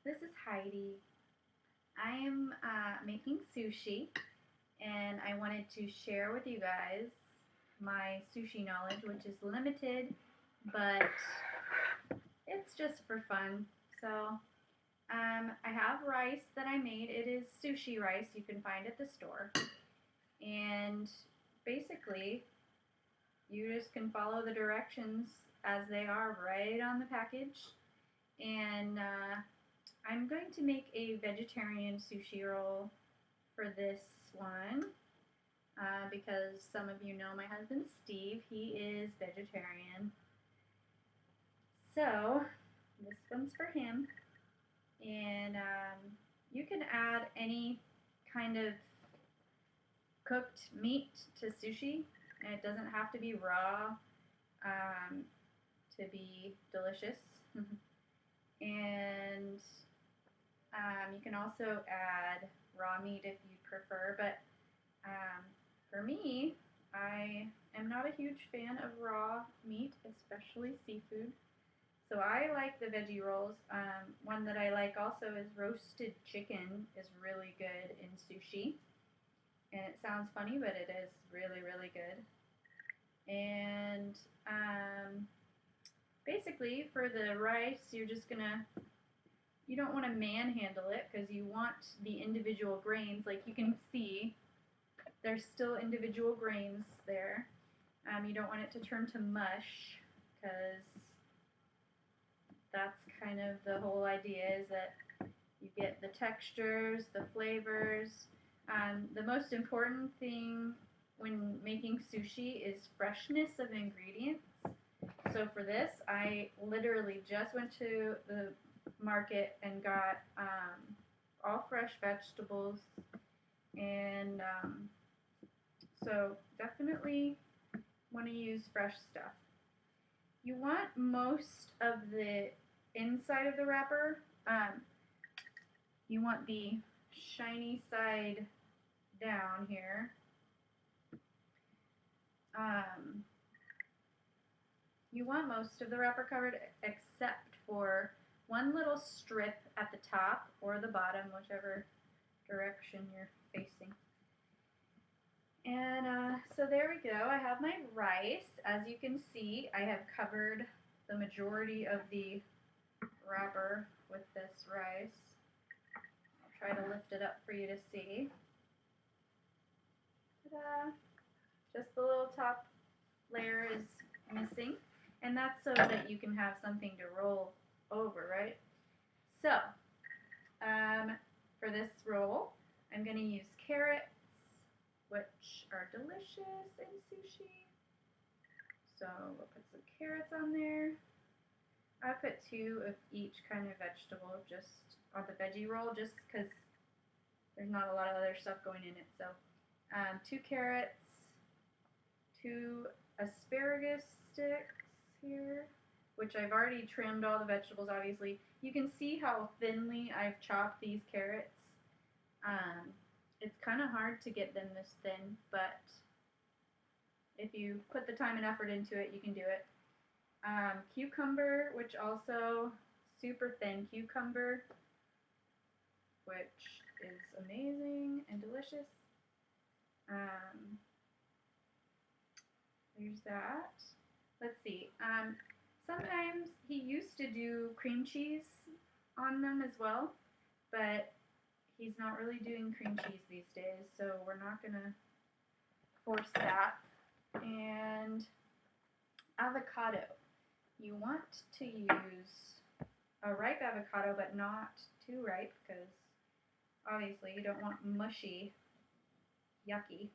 This is Heidi. I am making sushi, and I wanted to share with you guys my sushi knowledge, which is limited, but it's just for fun. So, I have rice that I made. It is sushi rice you can find at the store, and basically, you just can follow the directions as they are right on the package. And I'm going to make a vegetarian sushi roll for this one because some of you know my husband Steve. He is vegetarian. So this one's for him. And you can add any kind of cooked meat to sushi. And it doesn't have to be raw to be delicious. And you can also add raw meat if you prefer, but for me, I am not a huge fan of raw meat, especially seafood. So I like the veggie rolls. One that I like also is roasted chicken is really good in sushi. And it sounds funny, but it is really, really good. And basically, for the rice, you don't want to manhandle it because you want the individual grains. Like you can see, there's still individual grains there. You don't want it to turn to mush because that's kind of the whole idea, is that you get the textures, the flavors. The most important thing when making sushi is freshness of ingredients. So for this, I literally just went to the market and got all fresh vegetables, and so definitely want to use fresh stuff. You want most of the inside of the wrapper. You want the shiny side down here. You want most of the wrapper covered except for one little strip at the top or the bottom, whichever direction you're facing. And so there we go. I have my rice. As you can see, I have covered the majority of the wrapper with this rice. I'll try to lift it up for you to see. Ta-da! Just the little top layer is missing, and that's so that you can have something to roll over, right? So, for this roll, I'm going to use carrots, which are delicious in sushi. So we'll put some carrots on there. I put 2 of each kind of vegetable just on the veggie roll, just because there's not a lot of other stuff going in it. So 2 carrots, 2 asparagus sticks here, which I've already trimmed all the vegetables, obviously. You can see how thinly I've chopped these carrots. It's kind of hard to get them this thin, but if you put the time and effort into it, you can do it. Cucumber, which also super thin cucumber, which is amazing and delicious. There's that. Let's see. Sometimes he used to do cream cheese on them as well, but he's not really doing cream cheese these days, so we're not going to force that. And avocado. You want to use a ripe avocado, but not too ripe, because obviously you don't want mushy, yucky.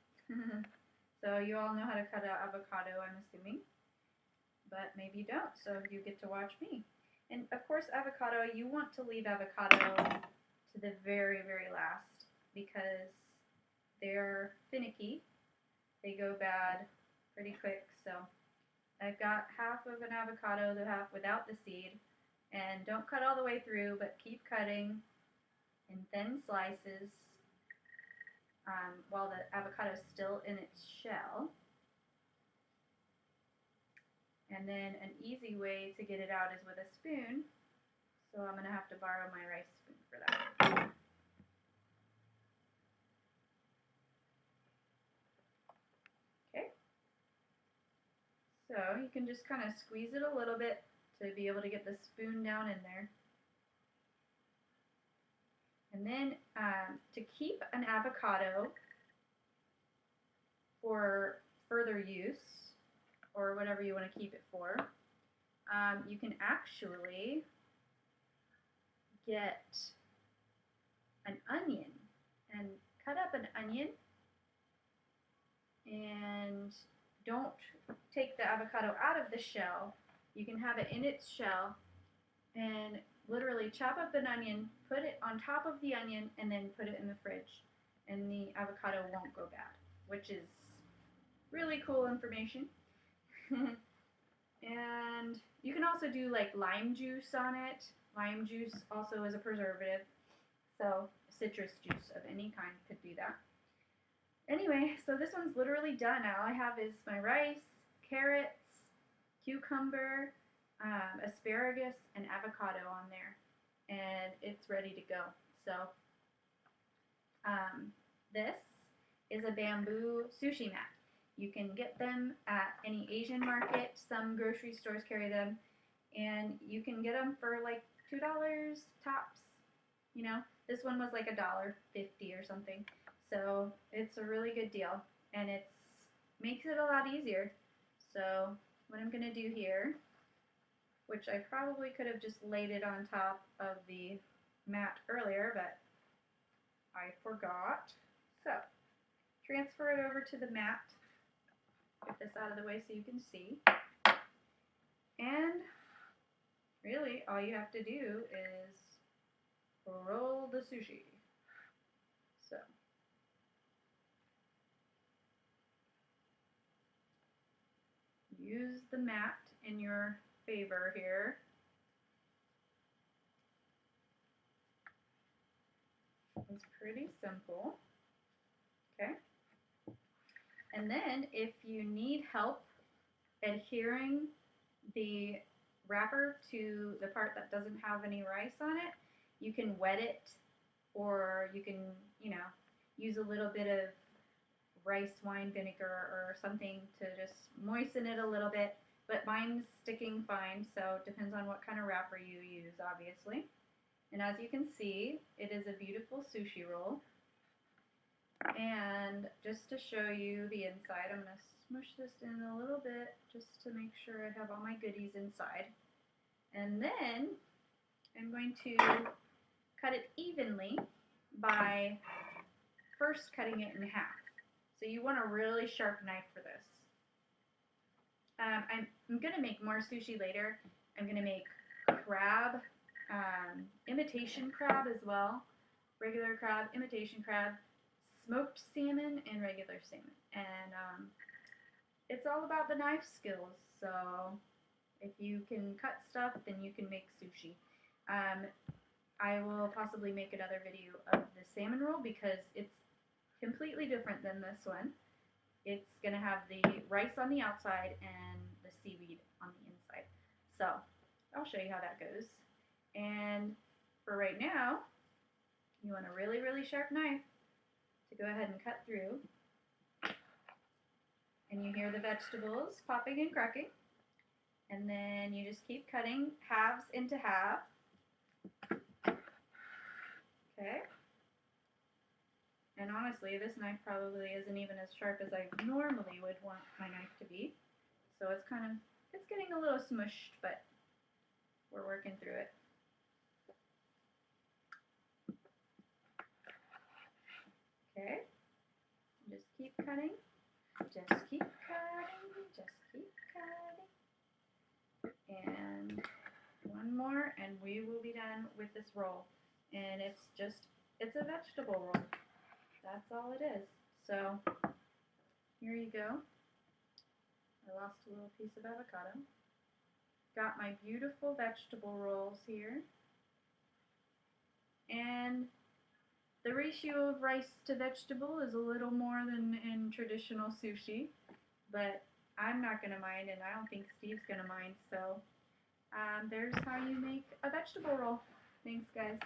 So you all know how to cut an avocado, I'm assuming, but maybe you don't, so you get to watch me. And of course, avocado, you want to leave avocado to the very, very last, because they're finicky. They go bad pretty quick. So I've got half of an avocado, the half without the seed, and don't cut all the way through, but keep cutting in thin slices while the avocado is still in its shell. And then an easy way to get it out is with a spoon. So I'm going to have to borrow my rice spoon for that. Okay. So you can just kind of squeeze it a little bit to be able to get the spoon down in there. And then to keep an avocado for further use, or whatever you want to keep it for, you can actually get an onion and cut up an onion, and don't take the avocado out of the shell. You can have it in its shell and literally chop up an onion, put it on top of the onion, and then put it in the fridge, and the avocado won't go bad, which is really cool information. And you can also do like lime juice on it. Lime juice also is a preservative, so citrus juice of any kind could do that. Anyway, so this one's literally done. All I have is my rice, carrots, cucumber, asparagus, and avocado on there, and it's ready to go. So this is a bamboo sushi mat. You can get them at any Asian market. Some grocery stores carry them, and you can get them for like $2 tops. You know, this one was like $1.50 or something. So it's a really good deal, and it makes it a lot easier. So what I'm going to do here, which I probably could have just laid it on top of the mat earlier, but I forgot. So transfer it over to the mat. Get this out of the way so you can see. And really all you have to do is roll the sushi. So use the mat in your favor here. It's pretty simple. Okay. And then if you need help adhering the wrapper to the part that doesn't have any rice on it, you can wet it, or you can, use a little bit of rice wine vinegar or something to just moisten it a little bit. But mine's sticking fine, so it depends on what kind of wrapper you use, obviously. And as you can see, it is a beautiful sushi roll. And just to show you the inside, I'm going to smush this in a little bit just to make sure I have all my goodies inside. And then I'm going to cut it evenly by first cutting it in half. So you want a really sharp knife for this. I'm going to make more sushi later. I'm going to make crab, imitation crab as well, regular crab, imitation crab, smoked salmon, and regular salmon. And it's all about the knife skills. So if you can cut stuff, then you can make sushi. I will possibly make another video of the salmon roll because it's completely different than this one. It's going to have the rice on the outside and the seaweed on the inside. So I'll show you how that goes. And for right now, you want a really, really sharp knife to go ahead and cut through. And you hear the vegetables popping and cracking. And then you just keep cutting halves into half. Okay. And honestly, this knife probably isn't even as sharp as I normally would want my knife to be. So it's getting a little smushed, but we're working through it. Okay. Just keep cutting. Just keep cutting. Just keep cutting. And one more, and we will be done with this roll. And it's a vegetable roll. That's all it is. So here you go. I lost a little piece of avocado. Got my beautiful vegetable rolls here. And the ratio of rice to vegetable is a little more than in traditional sushi, but I'm not going to mind, and I don't think Steve's going to mind, so there's how you make a vegetable roll. Thanks, guys.